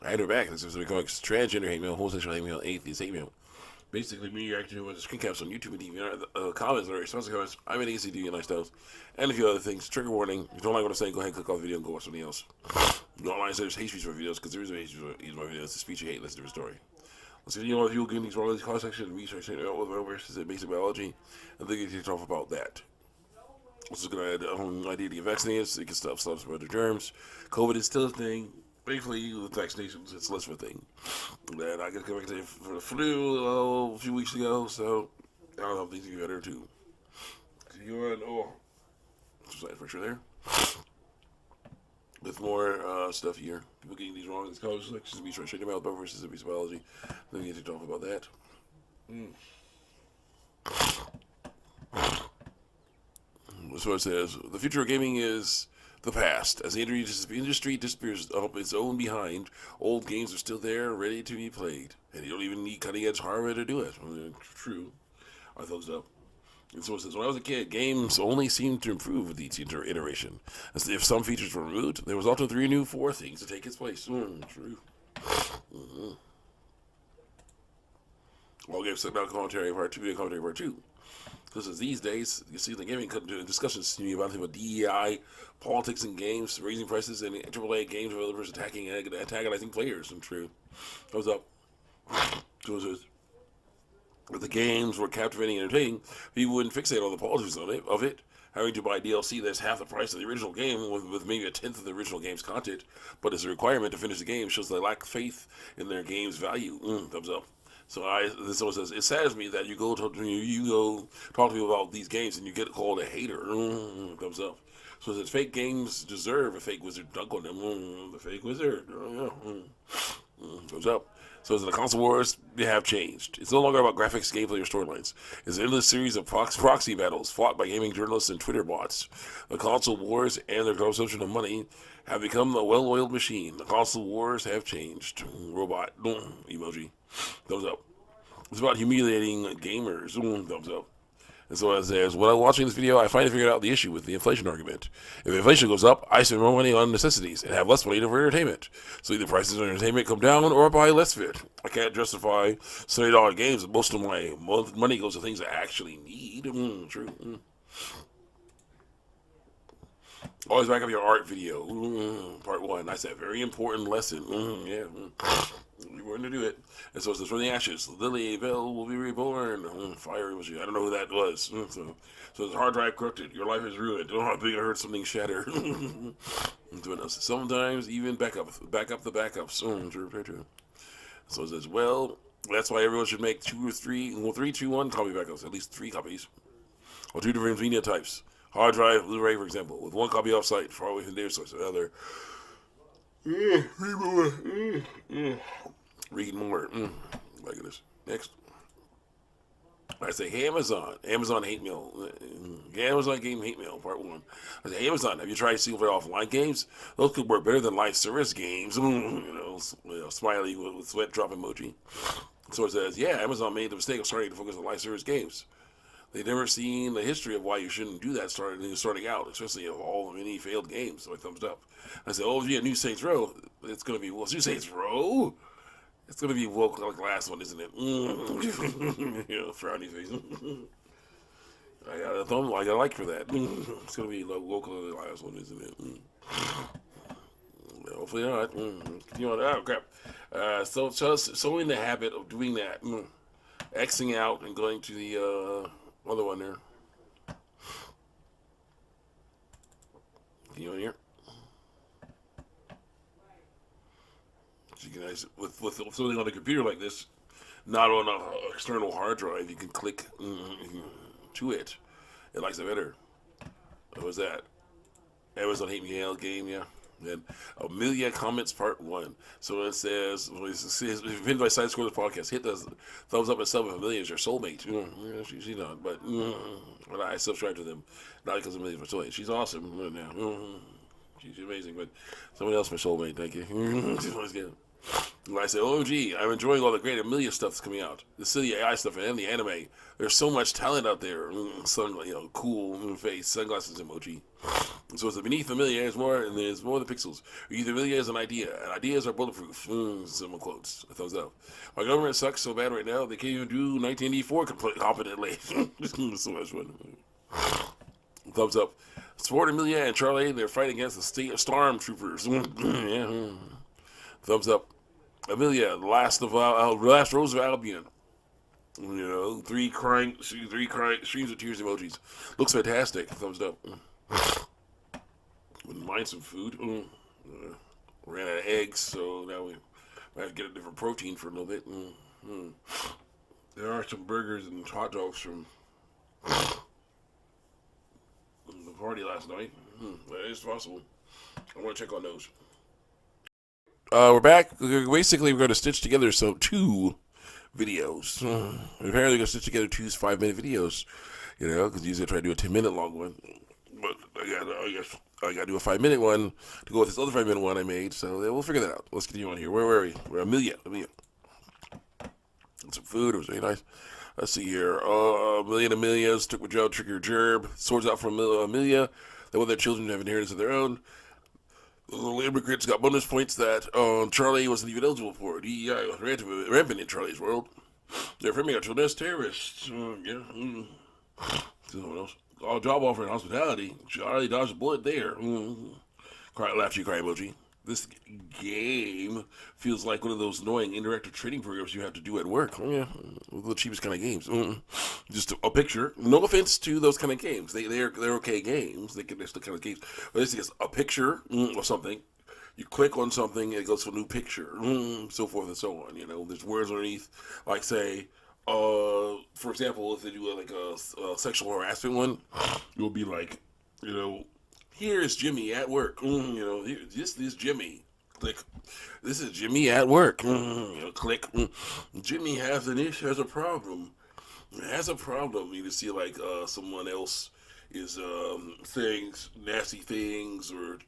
And we're back. This is becoming transgender hate mail, homosexual hate mail, atheist hate mail. Basically, me reacting to screen caps on YouTube and DeviantArt, comments, or responsive comments. I'm an AC Deviant Lifestyles, and a few other things. Trigger warning. If you don't like what I'm saying, go ahead and click off the video and go watch something else. You don't like there's hate speech for videos, because there is a hate speech for my videos. It's a speech you hate. Let's do a story. Let's see, if you'll get these wrong, these cross section research versus basic biology, and then you talk about that. This is a good idea to get vaccinated so you can stop spreading germs. COVID is still a thing. Thankfully, with vaccinations, it's less of a thing. And I got vaccinated for the flu a few weeks ago, so I don't know if things get better too. So you're on, for sure there. With more stuff here. People getting these wrong. It's college selections, be straight your mouth versus abuse biology. Then we get to talk about that. So it says, the future of gaming is the past. As the industry disappears up its own behind, old games are still there, ready to be played. And you don't even need cutting-edge hardware to do it. True. I thumbs up. And so it says, when I was a kid, games only seemed to improve with each iteration. As if some features were removed, there was often 3 new 4 things to take its place. True. All games set down commentary part 2, commentary part 2. Because these days, you see the gaming discussions to me about DEI, politics in games, raising prices, and AAA games developers antagonizing players. And true. Thumbs up. So it says, if the games were captivating and entertaining, people wouldn't fixate on the politics of it. Having to buy DLC that's half the price of the original game with maybe a tenth of the original game's content, but as a requirement to finish the game shows they lack faith in their game's value. Thumbs up. So this one says, it saddens me that you go talk to me about these games and you get called a hater. Thumbs up. So it says, fake games deserve a fake wizard dunk on them. The fake wizard. Thumbs up. So the console wars, they have changed. It's no longer about graphics, gameplay, or storylines. It's an endless series of proxy battles fought by gaming journalists and Twitter bots. The console wars and their consumption of money have become a well-oiled machine. The console wars have changed. Robot. Emoji. Thumbs up. It's about humiliating gamers. Thumbs up. And so it says, when I'm watching this video, I finally figured out the issue with the inflation argument. If inflation goes up, I spend more money on necessities and have less money for entertainment. So either prices of entertainment come down or I buy less of it. I can't justify $70 games, but most of my money goes to things I actually need. True. Always back up your art video. Part 1. I said, very important lesson. Yeah. You're going to do it. And so it says, from the ashes, Lily Bell will be reborn. Fire emoji. I don't know who that was. So it's hard drive corrupted. Your life is ruined. Don't know how big I heard something shatter. Sometimes even back up the backups. True. So it says, well, that's why everyone should make 2 or 3, 2, 1 copy backups. At least 3 copies. Or 2 different media types. Hard drive, Blu-ray, for example, with 1 copy off-site, far away from data source. Another. Read more. My goodness. Next. I say, hey, Amazon hate mail. Amazon game hate mail, part 1. I say, hey, Amazon, have you tried single-player offline games? Those could work better than live service games. Smiley with sweat drop emoji. So it says, yeah, Amazon made the mistake of starting to focus on live service games. They've never seen the history of why you shouldn't do that starting out, especially of all the many failed games. So I thumbs up. I said, oh, yeah, New Saints Row. It's going to be, New Saints Row? It's going to be woke like the last one, isn't it? Frowny face. I got a thumb, I got a like for that. It's going to be woke like the last one, isn't it? Hopefully not. Oh, crap. So in the habit of doing that, Xing out and going to the other one there. You in here? So you can with something on a computer like this, not on an external hard drive, you can click to it. It likes it better. What was that? Amazon Hate Me Hell game, yeah. And Ameila comments part 1. So it says, if you've been by Side Scrollers podcast, hit the thumbs up and sub if Ameila is your soulmate. She's not, but I subscribe to them. Not because Ameila is my soulmate. She's awesome right now. She's amazing, but someone else my soulmate, thank you. And I say, OMG, I'm enjoying all the great Amelia stuff that's coming out. The silly AI stuff and the anime. There's so much talent out there. Cool face, sunglasses emoji. So it's beneath Amelia, there's more, and there's more than pixels. Either Amelia is an idea, and ideas are bulletproof. Someone quotes. A thumbs up. My government sucks so bad right now, they can't even do 1984 competently. So much fun. Thumbs up. Support Amelia and Charlie, they're fighting against the state of stormtroopers. Yeah. Thumbs up. Amelia, the last Rose of Albion. Three crying streams of tears emojis. Looks fantastic. Thumbs up. Wouldn't mind some food. Ran out of eggs, so now we have to get a different protein for a little bit. There are some burgers and hot dogs from the party last night. That is possible. I want to check on those. We're back. Basically, we're going to stitch together two videos. Apparently, we're going to stitch together 2 5-minute videos. Because usually I try to do a 10-minute long one. But I got to do a 5-minute one to go with this other 5-minute one I made. So we'll figure that out. Let's continue on here. Where were we? We're Amelia. Some food. It was very nice. Let's see here. Amelia and Amelia's took my job, trick or gerb. Swords out from Amelia. They want their children to have inheritance of their own. The little immigrants got bonus points that Charlie wasn't even eligible for. DEI was rampant in Charlie's world. They're framing our children as terrorists. Someone else. All job offer and hospitality. Charlie dodged a bullet there. Laugh you cry emoji. This game feels like one of those annoying interactive training programs you have to do at work. The cheapest kind of games. Just a picture. No offense to those kind of games. They're okay games. They're still kind of games. But this is a picture of something. You click on something, it goes to a new picture. So forth and so on. There's words underneath, like say, for example, if they do like a sexual harassment one, you'll be like, here's Jimmy at work. This is Jimmy. Click. This is Jimmy at work. Click. Jimmy has a problem. Has a problem. You can see like someone else is saying nasty things or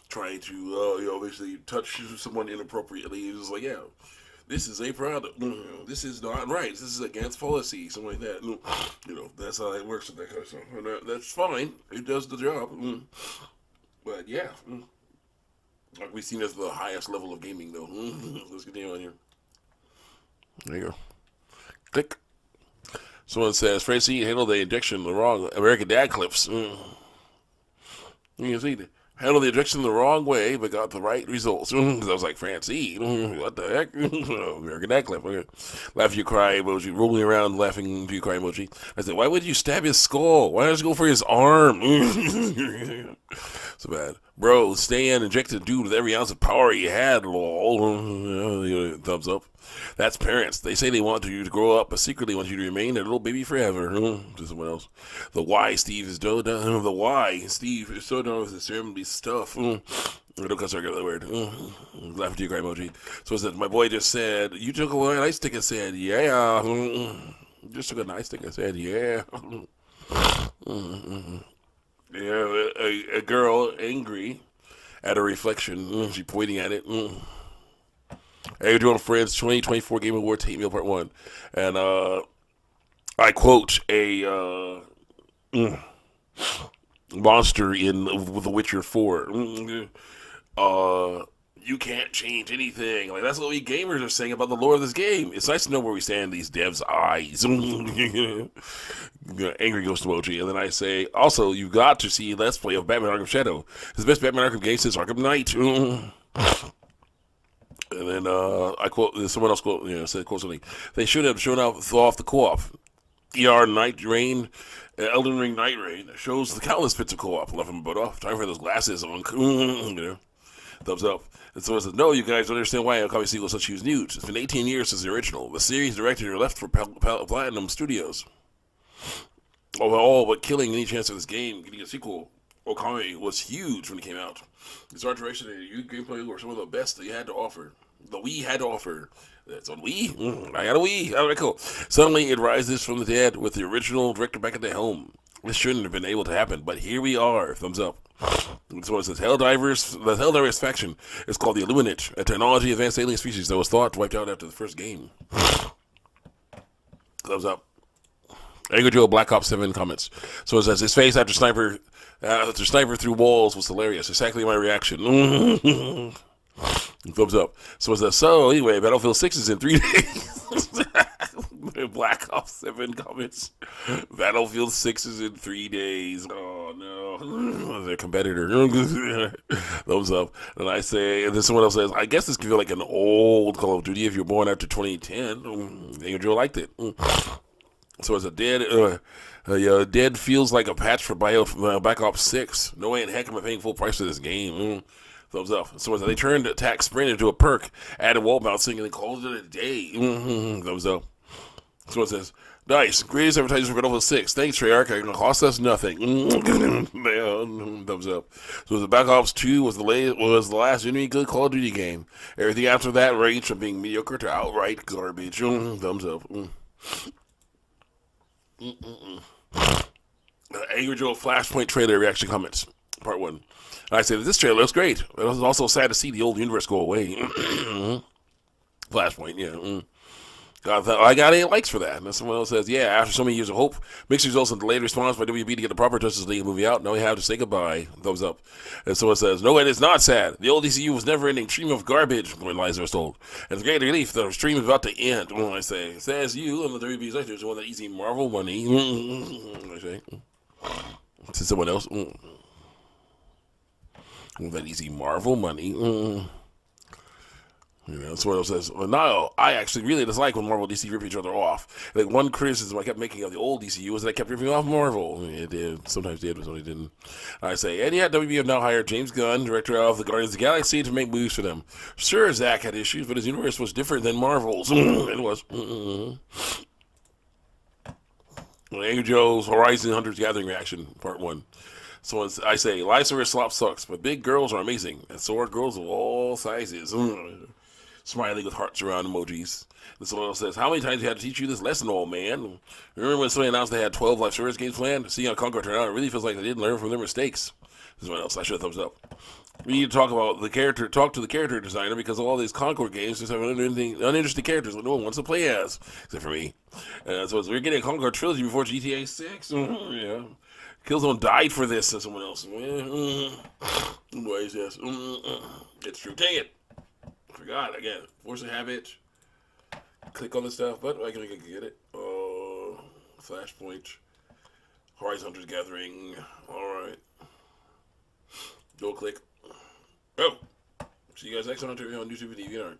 trying to basically touch someone inappropriately. It's just like, yeah, this is a problem. This is not right. This is against policy. Something like that. That's how it works with that kind of stuff. And that's fine. It does the job. But yeah, like we've seen as the highest level of gaming, though. Let's continue on here. There you go. Click. Someone says, Francie handled the injection the wrong. American Dad clips. You can see that. Handled the injection the wrong way, but got the right results. Because I was like, Francine, what the heck? American Dad clip. Okay. Laugh you cry emoji. Rolling around laughing you cry emoji. I said, why would you stab his skull? Why don't you go for his arm? So bad. Bro, Stan injected dude with every ounce of power he had, lol. Thumbs up. That's parents. They say they want you to grow up, but secretly want you to remain a little baby forever. To someone else. The why Steve is so done. The why Steve is so done with this family stuff. Don't cuss our other word. Laugh at you, cry emoji. So it says, my boy just said, you took away an ice stick and said, yeah. Just took an ice stick and said, yeah. Yeah, a girl angry at a reflection. She pointing at it. Hey, we're doing Friends 2024 Game Awards Hate Mail Part 1. And I quote a monster in The Witcher 4. You can't change anything. Like, that's what we gamers are saying about the lore of this game. It's nice to know where we stand in these devs' eyes. Angry ghost emoji. And then I say, also, you've got to see Let's Play of Batman Arkham Shadow. It's the best Batman Arkham game since Arkham Knight. And then I quote, someone else said something. They should have shown off the co-op. Night Rain, Elden Ring Night Rain shows the countless bits of co-op. Left them butt off. Time for those glasses on. Thumbs up. And someone says, no, you guys don't understand why Alchemy sequel is such huge news. It's been 18 years since the original. The series director left for Platinum Studios. All but killing any chance of this game getting a sequel. Okami was huge when it came out. Its art direction and youth gameplay were some of the best that you had to offer. The Wii had to offer. That's on Wii? I got a Wii. All right, cool. Suddenly, it rises from the dead with the original director back at the helm. This shouldn't have been able to happen, but here we are. Thumbs up. Someone says the Helldivers faction is called the Illuminate, a technology advanced alien species that was thought wiped out after the first game. Thumbs up. Angry Joe Black Ops 7 comments. So it says his face after sniper through walls was hilarious. Exactly my reaction. Thumbs up. So it says, so anyway, Battlefield 6 is in 3 days. Black Ops 7 comments. Battlefield 6 is in 3 days. Oh no. Their competitor. Thumbs up. And I say, and then someone else says, I guess this could feel like an old Call of Duty if you're born after 2010. Angry Joe liked it. So it's a dead feels like a patch for Black Ops 6. No way in heck am I paying full price for this game. Thumbs up. So they turned attack sprint into a perk, added wall bouncing, and then called it a day. Thumbs up. So it says, nice. Greatest advertising for Battlefield 6. Thanks, Treyarch. It cost us nothing. Thumbs up. So the Black Ops 2 was the last genuinely good Call of Duty game. Everything after that ranged from being mediocre to outright garbage. Thumbs up. Angry Joe Flashpoint trailer reaction comments. Part 1. I say that this trailer looks great. It was also sad to see the old universe go away. Flashpoint, yeah. I got 8 likes for that. And then someone else says, yeah, after so many years of hope, mixed results and delayed response by WB to get the proper Justice League movie out, now we have to say goodbye. Thumbs up. And someone says, no, it is not sad. The old DCU was never ending stream of garbage, when Liza was told. And it's a great relief that our stream is about to end. When I say, says you, and the WB executives want that easy Marvel money. I say, to someone else, that easy Marvel money. Someone else says, well, no, I actually really dislike when Marvel and DC rip each other off. Like, one criticism I kept making of the old DCU was that I kept ripping off Marvel. It did. Sometimes did, but sometimes didn't. I say, and yet WB have now hired James Gunn, director of the Guardians of the Galaxy, to make movies for them. Sure, Zack had issues, but his universe was different than Marvel's. It was. Angry Joe's Horizon Hunters Gathering reaction, part 1. So I say, Lysaris slop sucks, but big girls are amazing, and so are girls of all sizes. Smiling with hearts around emojis. And someone else says, how many times do you have to teach you this lesson, old man? Remember when somebody announced they had 12 live service games planned? Seeing how Conquer turned out, it really feels like they didn't learn from their mistakes. Someone else, I should have thumbs up. We need to talk to the character designer, because all these Concord games just have uninteresting characters that no one wants to play as, except for me. So we're getting a Concord trilogy before GTA 6. Yeah. Killzone died for this, says someone else. Anyways, yes. It's true. Dang it. Forgot again. Force a habit. Click on the stuff, but I can get it. Flashpoint. Horizon Hunters Gathering. Alright. Go click. Oh! See you guys next time on YouTube and TV.